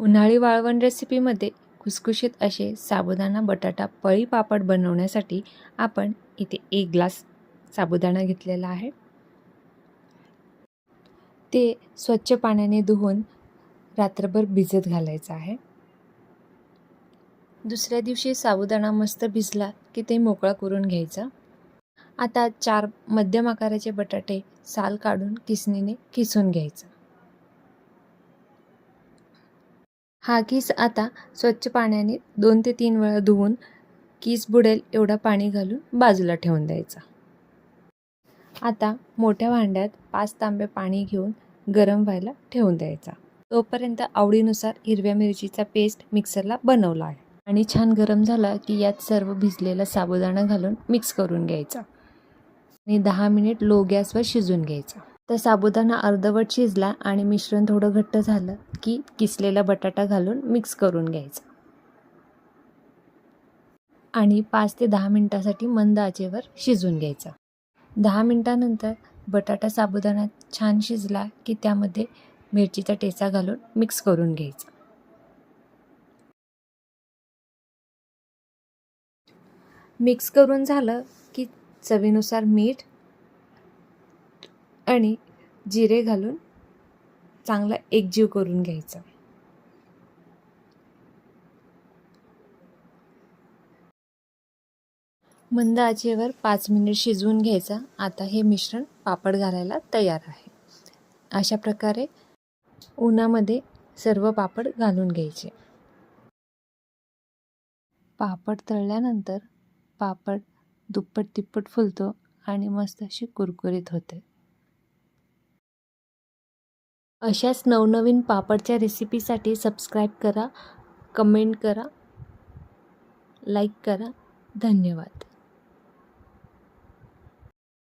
उन्हाळी वाळवण रेसिपीमध्ये खुसखुशीत असे साबुदाणा बटाटा पळी पापड बनवण्यासाठी आपण इथे 1 ग्लास साबुदाणा घेतलेला आहे। ते स्वच्छ पाण्याने धुवून रात्रभर भिजत घालायचं आहे। दुसऱ्या दिवशी साबुदाणा मस्त भिजला की ते मोकळा करून घ्यायचा। आता 4 मध्यम आकाराचे बटाटे साल काढून किसणीने किसून घ्यायचा। हा किस आता स्वच्छ पाण्याने 2 ते 3 वेळा धुवून किस बुडेल एवढा पाणी घालून बाजूला ठेवून द्यायचा। आता मोठ्या भांड्यात 5 तांबे पाणी घेऊन गरम व्हायला ठेवून द्यायचा। तोपर्यंत आवडीनुसार हिरव्या मिरचीचा पेस्ट मिक्सरला बनवला आहे आणि छान गरम झाला की यात सर्व भिजलेला साबुदाणा घालून मिक्स करून घ्यायचा आणि 10 मिनिट लो गॅसवर शिजवून घ्यायचा। तर साबुदाणा अर्धवट शिजला आणि मिश्रण थोडं घट्ट झालं की किसलेला बटाटा घालून मिक्स करून घ्यायचा आणि 5 ते 10 मिनिटांसाठी मंद आचेवर शिजवून घ्यायचा। 10 मिनिटांनंतर बटाटा साबुदाणा छान शिजला की त्यामध्ये मिरचीचा ठेचा घालून मिक्स करून घ्यायचा। मिक्स करून झालं की चवीनुसार मीठ आणि जिरे घालून चांगला एकजीव करून घ्यायचा। मंद आचेवर 5 मिनिट शिजवून घ्यायचा। आता हे मिश्रण पापड घालायला तयार आहे। अशा प्रकारे उन्हामध्ये सर्व पापड घालून घ्यायचे। पापड तळल्यानंतर पापड दुप्पट तिप्पट फुलतो आणि मस्त अशी कुरकुरीत होते। अशाच नवनवीन पापडच्या रेसिपीसाठी सबस्क्राईब करा, कमेंट करा, लाईक करा। धन्यवाद।